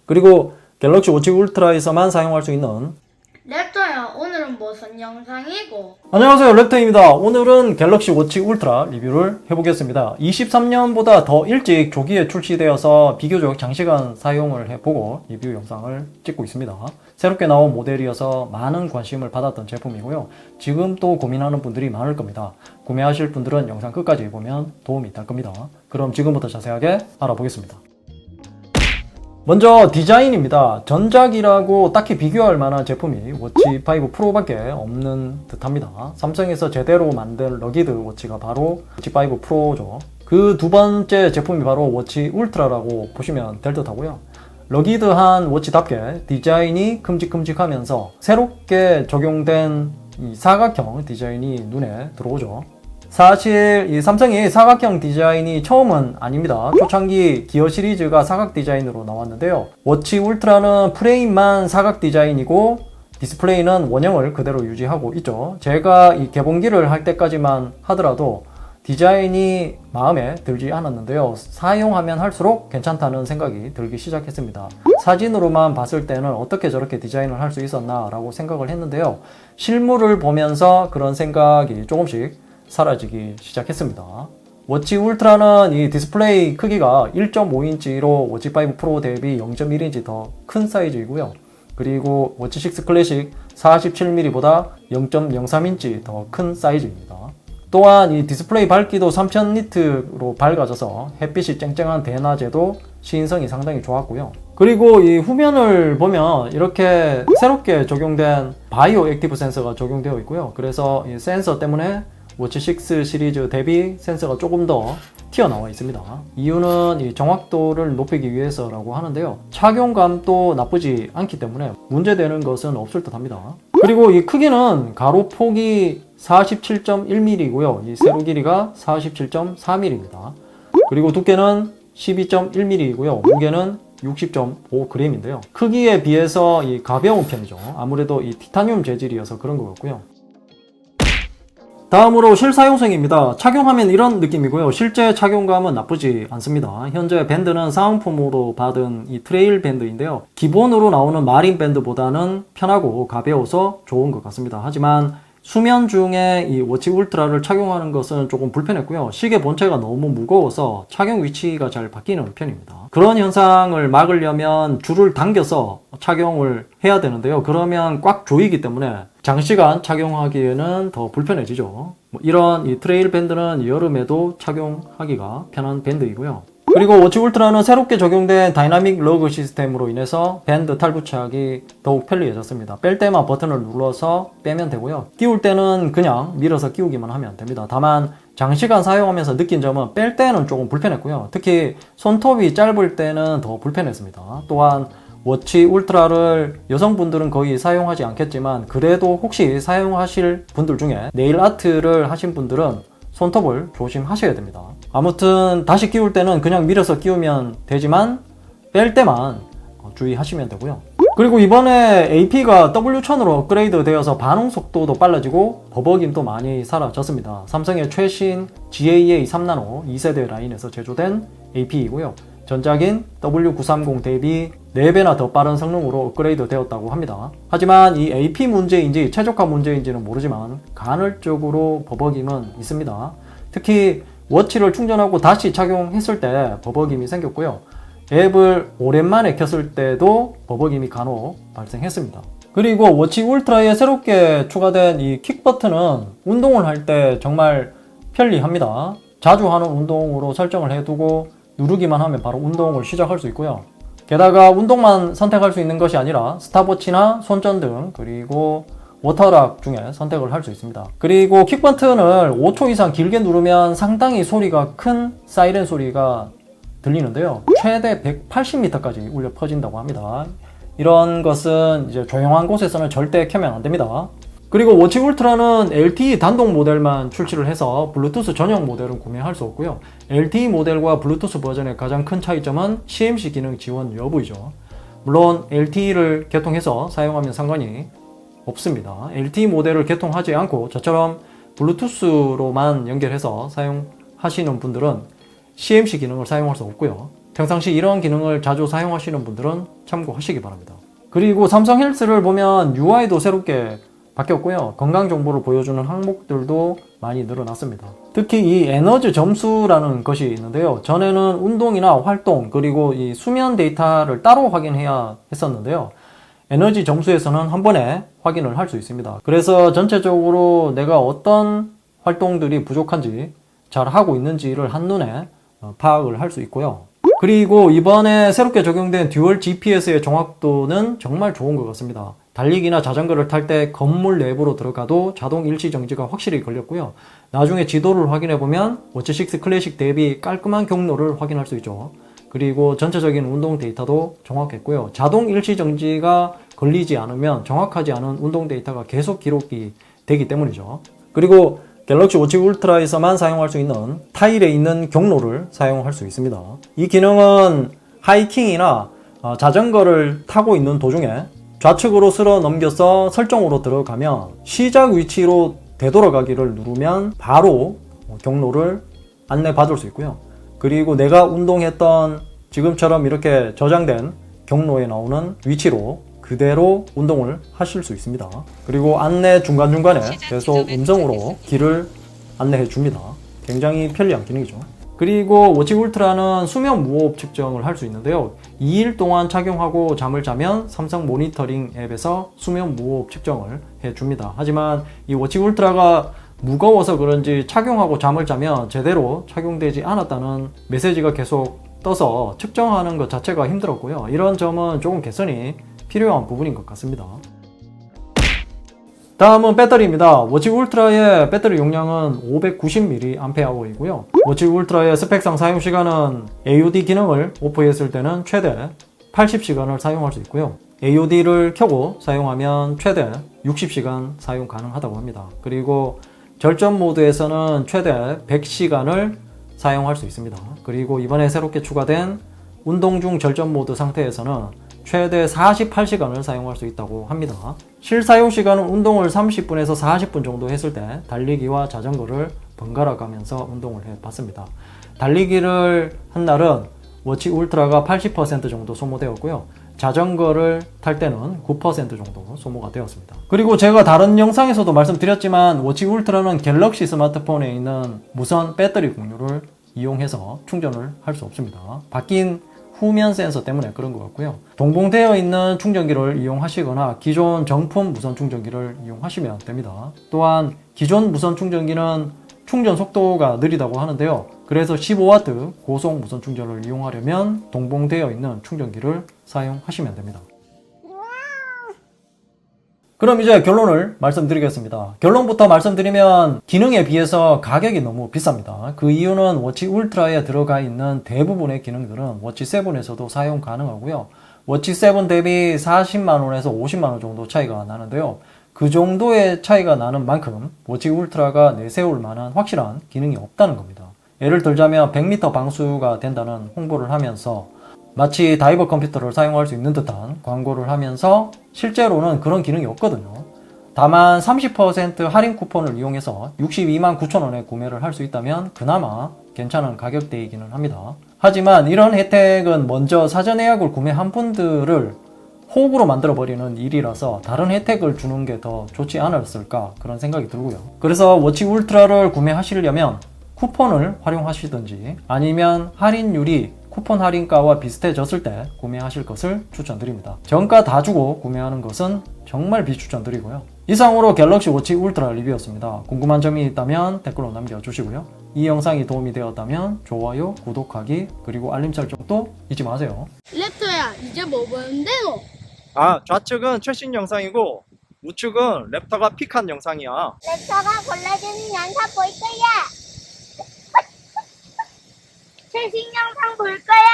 그리고 갤럭시 워치 울트라에서만 사용할 수 있는 랩터야, 오늘은 무슨 영상이고? 안녕하세요, 랩터입니다. 오늘은 갤럭시 워치 울트라 리뷰를 해보겠습니다. 23년보다 더 일찍 조기에 출시되어서 비교적 장시간 사용을 해보고 리뷰 영상을 찍고 있습니다. 새롭게 나온 모델이어서 많은 관심을 받았던 제품이고요. 지금 또 고민하는 분들이 많을 겁니다. 구매하실 분들은 영상 끝까지 보면 도움이 될 겁니다. 그럼 지금부터 자세하게 알아보겠습니다. 먼저 디자인입니다. 전작이라고 딱히 비교할 만한 제품이 워치 5 프로밖에 없는 듯 합니다. 삼성에서 제대로 만든 러기드 워치가 바로 워치 5 프로죠. 그 두 번째 제품이 바로 워치 울트라라고 보시면 될 듯 하고요. 러기드한 워치답게 디자인이 큼직큼직하면서 새롭게 적용된 이 사각형 디자인이 눈에 들어오죠. 사실 이 삼성이 사각형 디자인이 처음은 아닙니다. 초창기 기어 시리즈가 사각 디자인으로 나왔는데요. 워치 울트라는 프레임만 사각 디자인이고 디스플레이는 원형을 그대로 유지하고 있죠. 제가 이 개봉기를 할 때까지만 하더라도 디자인이 마음에 들지 않았는데요. 사용하면 할수록 괜찮다는 생각이 들기 시작했습니다. 사진으로만 봤을 때는 어떻게 저렇게 디자인을 할 수 있었나 라고 생각을 했는데요. 실물을 보면서 그런 생각이 조금씩 사라지기 시작했습니다. 워치 울트라는 이 디스플레이 크기가 1.5인치로 워치 5 프로 대비 0.1인치 더 큰 사이즈이고요. 그리고 워치 6 클래식 47mm보다 0.03인치 더 큰 사이즈입니다. 또한 이 디스플레이 밝기도 3000니트로 밝아져서 햇빛이 쨍쨍한 대낮에도 시인성이 상당히 좋았고요. 그리고 이 후면을 보면 이렇게 새롭게 적용된 바이오 액티브 센서가 적용되어 있고요. 그래서 이 센서 때문에 워치 6 시리즈 대비 센서가 조금 더 튀어나와 있습니다. 이유는 이 정확도를 높이기 위해서라고 하는데요. 착용감도 나쁘지 않기 때문에 문제되는 것은 없을 듯 합니다. 그리고 이 크기는 가로폭이 47.1mm이고요. 이 세로 길이가 47.4mm입니다. 그리고 두께는 12.1mm이고요. 무게는 60.5g인데요. 크기에 비해서 이 가벼운 편이죠. 아무래도 이 티타늄 재질이어서 그런 것 같고요. 다음으로 실사용성입니다. 착용하면 이런 느낌이고요. 실제 착용감은 나쁘지 않습니다. 현재 밴드는 사은품으로 받은 이 트레일 밴드인데요. 기본으로 나오는 마린 밴드보다는 편하고 가벼워서 좋은 것 같습니다. 하지만 수면 중에 이 워치 울트라를 착용하는 것은 조금 불편했고요. 시계 본체가 너무 무거워서 착용 위치가 잘 바뀌는 편입니다. 그런 현상을 막으려면 줄을 당겨서 착용을 해야 되는데요. 그러면 꽉 조이기 때문에 장시간 착용하기에는 더 불편해지죠. 이런 이 트레일 밴드는 여름에도 착용하기가 편한 밴드이고요. 그리고 워치 울트라는 새롭게 적용된 다이나믹 러그 시스템으로 인해서 밴드 탈부착이 더욱 편리해졌습니다. 뺄 때만 버튼을 눌러서 빼면 되고요. 끼울 때는 그냥 밀어서 끼우기만 하면 됩니다. 다만 장시간 사용하면서 느낀 점은 뺄 때는 조금 불편했고요. 특히 손톱이 짧을 때는 더 불편했습니다. 또한 워치 울트라를 여성분들은 거의 사용하지 않겠지만 그래도 혹시 사용하실 분들 중에 네일 아트를 하신 분들은 손톱을 조심하셔야 됩니다. 아무튼 다시 끼울 때는 그냥 밀어서 끼우면 되지만 뺄 때만 주의하시면 되고요. 그리고 이번에 AP가 W1000으로 업그레이드 되어서 반응 속도도 빨라지고 버벅임도 많이 사라졌습니다. 삼성의 최신 GAA 3나노 2세대 라인에서 제조된 AP이고요. 전작인 W930 대비 4배나 더 빠른 성능으로 업그레이드 되었다고 합니다. 하지만 이 AP 문제인지 최적화 문제인지는 모르지만 간헐적으로 버벅임은 있습니다. 특히 워치를 충전하고 다시 착용했을 때 버벅임이 생겼고요. 앱을 오랜만에 켰을 때도 버벅임이 간혹 발생했습니다. 그리고 워치 울트라에 새롭게 추가된 이 킥 버튼은 운동을 할 때 정말 편리합니다. 자주 하는 운동으로 설정을 해두고 누르기만 하면 바로 운동을 시작할 수 있고요. 게다가 운동만 선택할 수 있는 것이 아니라 스탑워치나 손전등 그리고 워터락 중에 선택을 할 수 있습니다. 그리고 킥 버튼을 5초 이상 길게 누르면 상당히 소리가 큰 사이렌 소리가 들리는데요. 최대 180m까지 울려 퍼진다고 합니다. 이런 것은 이제 조용한 곳에서는 절대 켜면 안 됩니다. 그리고 워치 울트라는 LTE 단독 모델만 출시를 해서 블루투스 전용 모델은 구매할 수 없고요. LTE 모델과 블루투스 버전의 가장 큰 차이점은 CMC 기능 지원 여부이죠. 물론 LTE를 개통해서 사용하면 상관이 없습니다. LTE 모델을 개통하지 않고 저처럼 블루투스로만 연결해서 사용하시는 분들은 CMC 기능을 사용할 수 없고요. 평상시 이런 기능을 자주 사용하시는 분들은 참고하시기 바랍니다. 그리고 삼성 헬스를 보면 UI도 새롭게 바뀌었고요. 건강 정보를 보여주는 항목들도 많이 늘어났습니다. 특히 이 에너지 점수라는 것이 있는데요. 전에는 운동이나 활동 그리고 이 수면 데이터를 따로 확인해야 했었는데요. 에너지 점수에서는 한 번에 확인을 할 수 있습니다. 그래서 전체적으로 내가 어떤 활동들이 부족한지 잘 하고 있는지를 한눈에 파악을 할 수 있고요. 그리고 이번에 새롭게 적용된 듀얼 GPS의 정확도는 정말 좋은 것 같습니다. 달리기나 자전거를 탈 때 건물 내부로 들어가도 자동 일시 정지가 확실히 걸렸고요. 나중에 지도를 확인해 보면 워치6 클래식 대비 깔끔한 경로를 확인할 수 있죠. 그리고 전체적인 운동 데이터도 정확했고요. 자동 일시 정지가 걸리지 않으면 정확하지 않은 운동 데이터가 계속 기록이 되기 때문이죠. 그리고 갤럭시 워치 울트라에서만 사용할 수 있는 타일에 있는 경로를 사용할 수 있습니다. 이 기능은 하이킹이나 자전거를 타고 있는 도중에 좌측으로 쓸어 넘겨서 설정으로 들어가면 시작 위치로 되돌아가기를 누르면 바로 경로를 안내받을 수 있고요. 그리고 내가 운동했던 지금처럼 이렇게 저장된 경로에 나오는 위치로 그대로 운동을 하실 수 있습니다. 그리고 안내 중간중간에 계속 음성으로 길을 안내해 줍니다. 굉장히 편리한 기능이죠. 그리고 워치 울트라는 수면 무호흡 측정을 할 수 있는데요. 2일 동안 착용하고 잠을 자면 삼성 모니터링 앱에서 수면 무호흡 측정을 해 줍니다. 하지만 이 워치 울트라가 무거워서 그런지 착용하고 잠을 자면 제대로 착용되지 않았다는 메시지가 계속 떠서 측정하는 것 자체가 힘들었고요. 이런 점은 조금 개선이 필요한 부분인 것 같습니다. 다음은 배터리입니다. 워치 울트라의 배터리 용량은 590mAh이고요. 워치 울트라의 스펙상 사용시간은 AOD 기능을 오프했을 때는 최대 80시간을 사용할 수 있고요. AOD를 켜고 사용하면 최대 60시간 사용 가능하다고 합니다. 그리고 절전 모드에서는 최대 100시간을 사용할 수 있습니다. 그리고 이번에 새롭게 추가된 운동 중 절전 모드 상태에서는 최대 48시간을 사용할 수 있다고 합니다. 실사용 시간은 운동을 30분에서 40분 정도 했을 때 달리기와 자전거를 번갈아 가면서 운동을 해봤습니다. 달리기를 한 날은 워치 울트라가 80% 정도 소모되었고요. 자전거를 탈 때는 9% 정도 소모가 되었습니다. 그리고 제가 다른 영상에서도 말씀드렸지만 워치 울트라는 갤럭시 스마트폰에 있는 무선 배터리 공유를 이용해서 충전을 할 수 없습니다. 바뀐 후면 센서 때문에 그런 것 같고요. 동봉되어 있는 충전기를 이용하시거나 기존 정품 무선 충전기를 이용하시면 됩니다. 또한 기존 무선 충전기는 충전 속도가 느리다고 하는데요. 그래서 15W 고속 무선 충전을 이용하려면 동봉되어 있는 충전기를 사용하시면 됩니다. 그럼 이제 결론을 말씀드리겠습니다. 결론부터 말씀드리면 기능에 비해서 가격이 너무 비쌉니다. 그 이유는 워치 울트라에 들어가 있는 대부분의 기능들은 워치 7에서도 사용 가능하고요. 워치 7 대비 40만원에서 50만원 정도 차이가 나는데요. 그 정도의 차이가 나는 만큼 워치 울트라가 내세울 만한 확실한 기능이 없다는 겁니다. 예를 들자면 100m 방수가 된다는 홍보를 하면서 마치 다이버 컴퓨터를 사용할 수 있는 듯한 광고를 하면서 실제로는 그런 기능이 없거든요. 다만 30% 할인 쿠폰을 이용해서 62만 9천원에 구매를 할 수 있다면 그나마 괜찮은 가격대이기는 합니다. 하지만 이런 혜택은 먼저 사전 예약을 구매한 분들을 호구로 만들어버리는 일이라서 다른 혜택을 주는 게 더 좋지 않았을까 그런 생각이 들고요. 그래서 워치 울트라를 구매하시려면 쿠폰을 활용하시든지 아니면 할인율이 쿠폰 할인가와 비슷해졌을 때 구매하실 것을 추천드립니다. 정가 다 주고 구매하는 것은 정말 비추천드리고요. 이상으로 갤럭시 워치 울트라 리뷰였습니다. 궁금한 점이 있다면 댓글로 남겨주시고요. 이 영상이 도움이 되었다면 좋아요, 구독하기, 그리고 알림 설정도 잊지 마세요. 랩터야, 이제 뭐 보는데 너? 좌측은 최신 영상이고 우측은 랩터가 픽한 영상이야. 랩터가 골라주는 영상 볼 거야. 최신 영상 볼 거야.